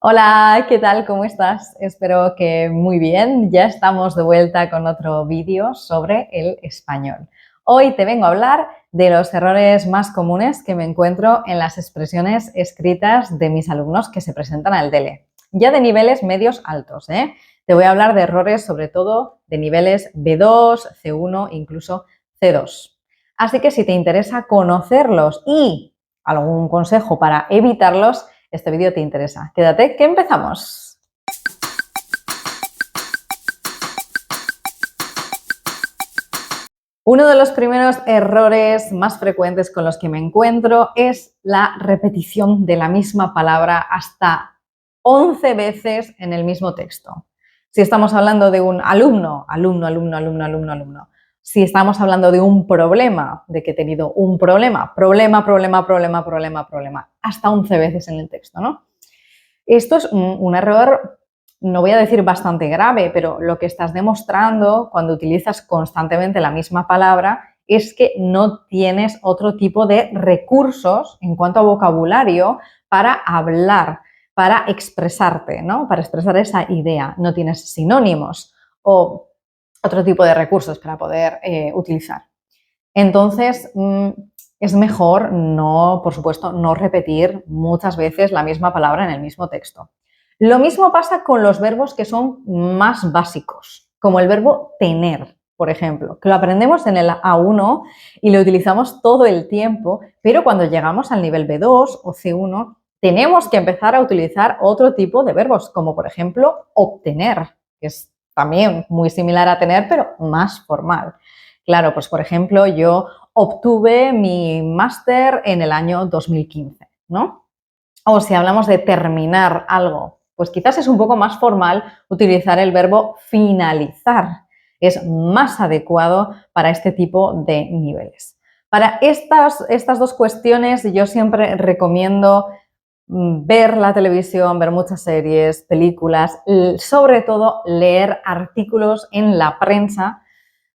Hola, ¿qué tal? ¿Cómo estás? Espero que muy bien. Ya estamos de vuelta con otro vídeo sobre el español. Hoy te vengo a hablar de los errores más comunes que me encuentro en las expresiones escritas de mis alumnos que se presentan al DELE, ya de niveles medios altos, ¿eh? Te voy a hablar de errores sobre todo de niveles B2, C1, incluso C2. Así que si te interesa conocerlos y algún consejo para evitarlos, este vídeo te interesa. Quédate que empezamos. Uno de los primeros errores más frecuentes con los que me encuentro es la repetición de la misma palabra hasta 11 veces en el mismo texto. Si estamos hablando de un alumno. Si estamos hablando de un problema, de que he tenido un problema, hasta 11 veces en el texto, ¿no? Esto es un error, no voy a decir bastante grave, pero lo que estás demostrando cuando utilizas constantemente la misma palabra es que no tienes otro tipo de recursos en cuanto a vocabulario para hablar, para expresarte, ¿no? Para expresar esa idea. No tienes sinónimos o otro tipo de recursos para poder utilizar. Entonces, es mejor no, por supuesto, no repetir muchas veces la misma palabra en el mismo texto. Lo mismo pasa con los verbos que son más básicos, como el verbo tener, por ejemplo, que lo aprendemos en el A1 y lo utilizamos todo el tiempo, pero cuando llegamos al nivel B2 o C1, tenemos que empezar a utilizar otro tipo de verbos, como por ejemplo obtener, que es también muy similar a tener, pero más formal. Claro, pues por ejemplo, yo obtuve mi máster en el año 2015, ¿no? O si hablamos de terminar algo, pues quizás es un poco más formal utilizar el verbo finalizar. Es más adecuado para este tipo de niveles. Para estas dos cuestiones yo siempre recomiendo ver la televisión, ver muchas series, películas, sobre todo leer artículos en la prensa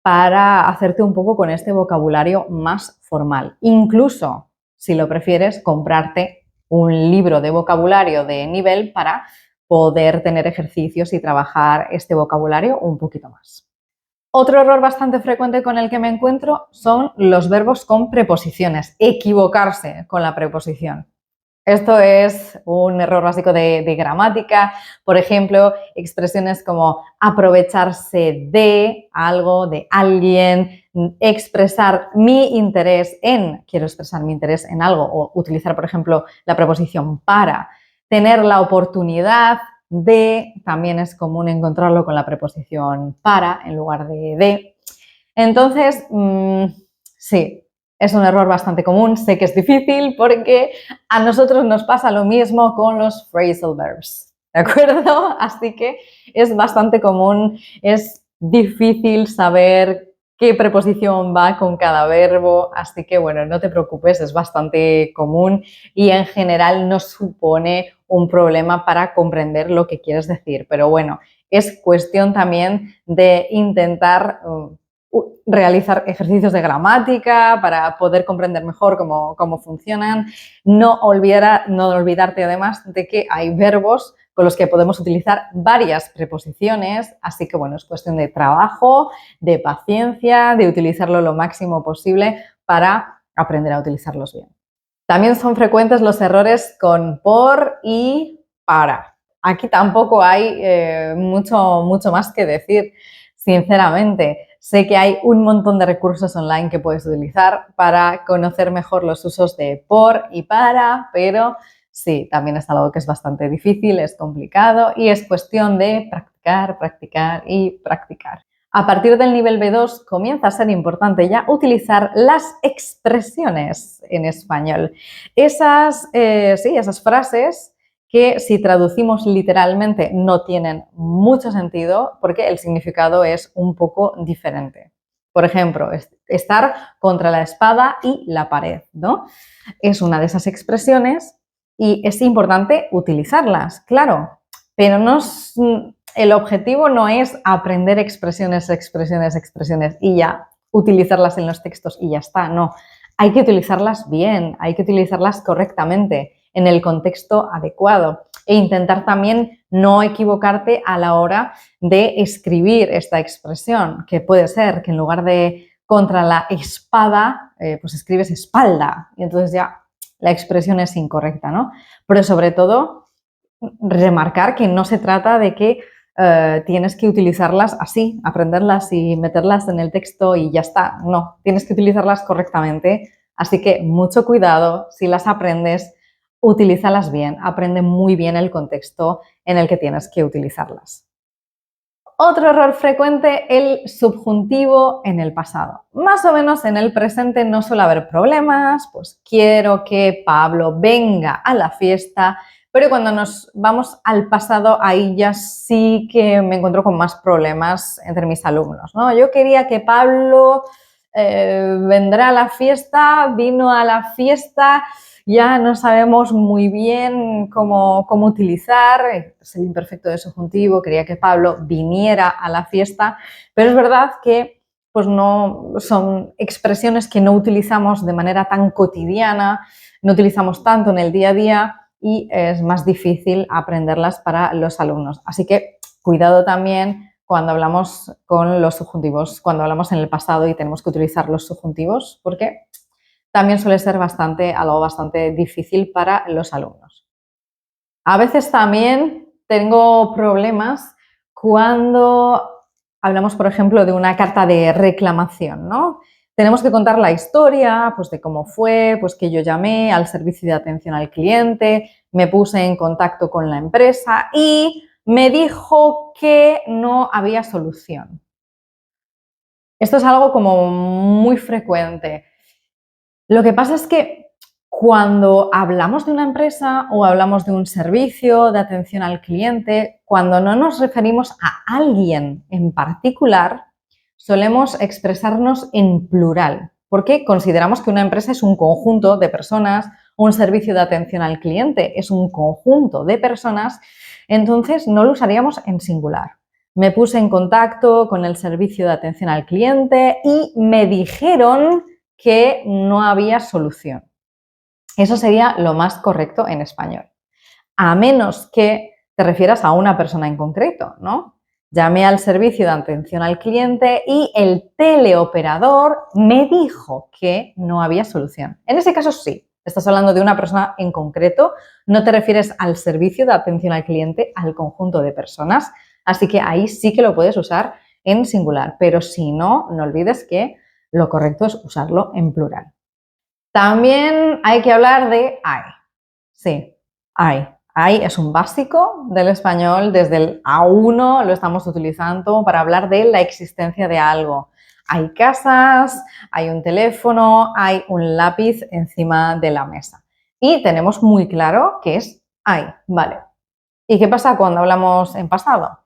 para hacerte un poco con este vocabulario más formal. Incluso, si lo prefieres, comprarte un libro de vocabulario de nivel para poder tener ejercicios y trabajar este vocabulario un poquito más. Otro error bastante frecuente con el que me encuentro son los verbos con preposiciones, equivocarse con la preposición. Esto es un error básico de gramática. Por ejemplo, expresiones como aprovecharse de algo, de alguien, expresar mi interés en, quiero expresar mi interés en algo, o utilizar, por ejemplo, la preposición para. Tener la oportunidad de, también es común encontrarlo con la preposición para en lugar de. Entonces, sí, es un error bastante común, sé que es difícil porque a nosotros nos pasa lo mismo con los phrasal verbs, ¿de acuerdo? Así que es bastante común, es difícil saber qué preposición va con cada verbo, así que bueno, no te preocupes, es bastante común y en general no supone un problema para comprender lo que quieres decir, pero bueno, es cuestión también de intentar realizar ejercicios de gramática para poder comprender mejor cómo funcionan. No olvidarte además de que hay verbos con los que podemos utilizar varias preposiciones, así que bueno, es cuestión de trabajo, de paciencia, de utilizarlo lo máximo posible para aprender a utilizarlos bien. También son frecuentes los errores con por y para. Aquí tampoco hay mucho más que decir, sinceramente. Sé que hay un montón de recursos online que puedes utilizar para conocer mejor los usos de por y para, pero sí, también es algo que es bastante difícil, es complicado y es cuestión de practicar, practicar y practicar. A partir del nivel B2 comienza a ser importante ya utilizar las expresiones en español. Esas frases que si traducimos literalmente no tienen mucho sentido porque el significado es un poco diferente. Por ejemplo, estar contra la espada y la pared, ¿no? Es una de esas expresiones y es importante utilizarlas, claro, pero el objetivo no es aprender expresiones y ya utilizarlas en los textos y ya está, no. Hay que utilizarlas bien, hay que utilizarlas correctamente, en el contexto adecuado. e intentar también no equivocarte a la hora de escribir esta expresión, que puede ser que en lugar de contra la espada, pues escribes espalda y entonces ya la expresión es incorrecta, ¿no? Pero sobre todo, remarcar que no se trata de que tienes que utilizarlas así, aprenderlas y meterlas en el texto y ya está. No, tienes que utilizarlas correctamente. Así que mucho cuidado, si las aprendes, utilízalas bien, aprende muy bien el contexto en el que tienes que utilizarlas. Otro error frecuente, el subjuntivo en el pasado. Más o menos en el presente no suele haber problemas, pues quiero que Pablo venga a la fiesta, pero cuando nos vamos al pasado, ahí ya sí que me encuentro con más problemas entre mis alumnos, ¿no? Yo quería que Pablo vendrá a la fiesta, vino a la fiesta, ya no sabemos muy bien cómo utilizar, es el imperfecto de subjuntivo, quería que Pablo viniera a la fiesta, pero es verdad que pues no son expresiones que no utilizamos de manera tan cotidiana, no utilizamos tanto en el día a día y es más difícil aprenderlas para los alumnos. Así que cuidado también cuando hablamos con los subjuntivos, cuando hablamos en el pasado y tenemos que utilizar los subjuntivos, porque también suele ser algo bastante difícil para los alumnos. A veces también tengo problemas cuando hablamos, por ejemplo, de una carta de reclamación, ¿no? Tenemos que contar la historia, pues de cómo fue, pues que yo llamé al servicio de atención al cliente, me puse en contacto con la empresa y me dijo que no había solución. Esto es algo como muy frecuente. Lo que pasa es que cuando hablamos de una empresa o hablamos de un servicio de atención al cliente, cuando no nos referimos a alguien en particular, solemos expresarnos en plural, porque consideramos que una empresa es un conjunto de personas, un servicio de atención al cliente es un conjunto de personas, entonces no lo usaríamos en singular. Me puse en contacto con el servicio de atención al cliente y me dijeron que no había solución. Eso sería lo más correcto en español. A menos que te refieras a una persona en concreto, ¿no? Llamé al servicio de atención al cliente y el teleoperador me dijo que no había solución. En ese caso sí, estás hablando de una persona en concreto, no te refieres al servicio de atención al cliente, al conjunto de personas, así que ahí sí que lo puedes usar en singular, pero si no, no olvides que lo correcto es usarlo en plural. También hay que hablar de hay. Sí, hay. Hay es un básico del español, desde el A1 lo estamos utilizando para hablar de la existencia de algo. Hay casas, hay un teléfono, hay un lápiz encima de la mesa. Y tenemos muy claro que es hay, ¿vale? ¿Y qué pasa cuando hablamos en pasado?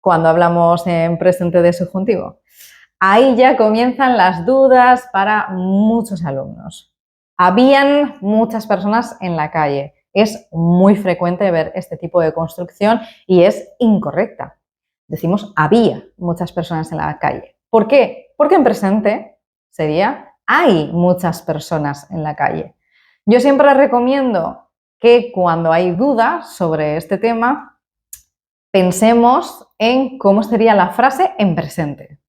Cuando hablamos en presente de subjuntivo. Ahí ya comienzan las dudas para muchos alumnos. Habían muchas personas en la calle. Es muy frecuente ver este tipo de construcción y es incorrecta. Decimos había muchas personas en la calle. ¿Por qué? Porque en presente sería hay muchas personas en la calle. Yo siempre recomiendo que cuando hay dudas sobre este tema, pensemos en cómo sería la frase en presente.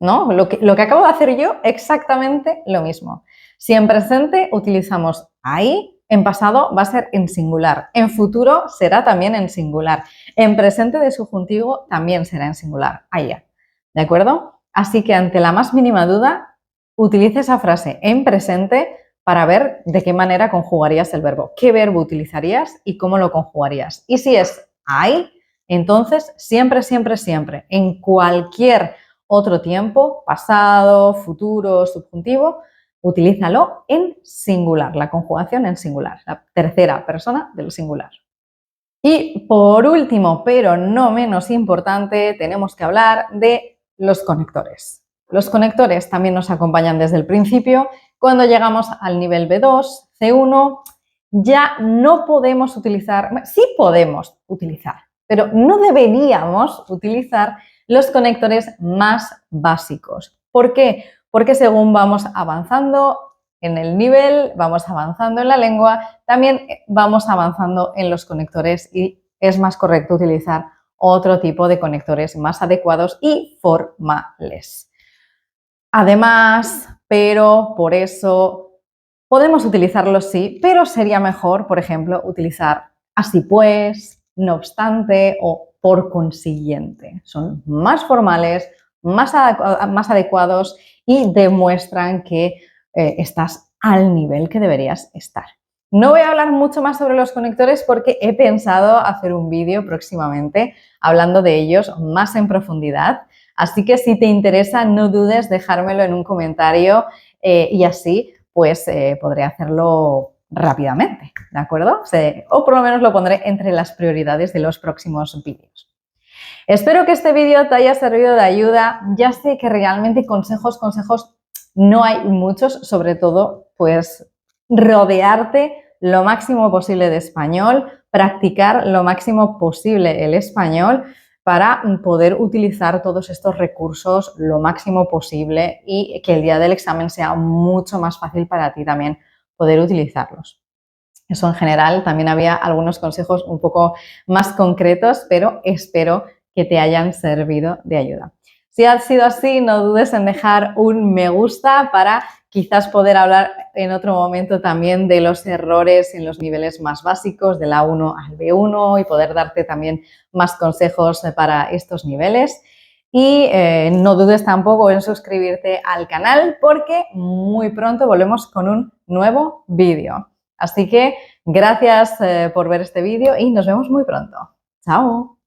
¿No? Lo que acabo de hacer yo, exactamente lo mismo. Si en presente utilizamos ahí, en pasado va a ser en singular. En futuro será también en singular. En presente de subjuntivo también será en singular. Allá. ¿De acuerdo? Así que ante la más mínima duda, utilice esa frase en presente para ver de qué manera conjugarías el verbo. ¿Qué verbo utilizarías y cómo lo conjugarías? Y si es hay, entonces siempre, siempre, siempre, en cualquier otro tiempo, pasado, futuro, subjuntivo, utilízalo en singular, la conjugación en singular, la tercera persona del singular. Y por último, pero no menos importante, tenemos que hablar de los conectores. Los conectores también nos acompañan desde el principio. Cuando llegamos al nivel B2, C1, ya no podemos utilizar, sí podemos utilizar, pero no deberíamos utilizar los conectores más básicos. ¿Por qué? Porque según vamos avanzando, en el nivel, vamos avanzando en la lengua, también vamos avanzando en los conectores y es más correcto utilizar otro tipo de conectores más adecuados y formales. Además, pero por eso podemos utilizarlos sí, pero sería mejor, por ejemplo, utilizar así pues, no obstante o por consiguiente. Son más formales, más adecuados y demuestran que estás al nivel que deberías estar. No voy a hablar mucho más sobre los conectores porque he pensado hacer un vídeo próximamente hablando de ellos más en profundidad. Así que si te interesa, no dudes dejármelo en un comentario y así pues podré hacerlo rápidamente, ¿de acuerdo? O por lo menos lo pondré entre las prioridades de los próximos vídeos. Espero que este vídeo te haya servido de ayuda. Ya sé que realmente consejos no hay muchos, sobre todo pues rodearte lo máximo posible de español, practicar lo máximo posible el español para poder utilizar todos estos recursos lo máximo posible y que el día del examen sea mucho más fácil para ti también poder utilizarlos. Eso en general, también había algunos consejos un poco más concretos, pero espero que te hayan servido de ayuda. Si ha sido así, no dudes en dejar un me gusta para quizás poder hablar en otro momento también de los errores en los niveles más básicos, del A1 al B1 y poder darte también más consejos para estos niveles. Y no dudes tampoco en suscribirte al canal porque muy pronto volvemos con un nuevo vídeo. Así que gracias por ver este vídeo y nos vemos muy pronto. ¡Chao!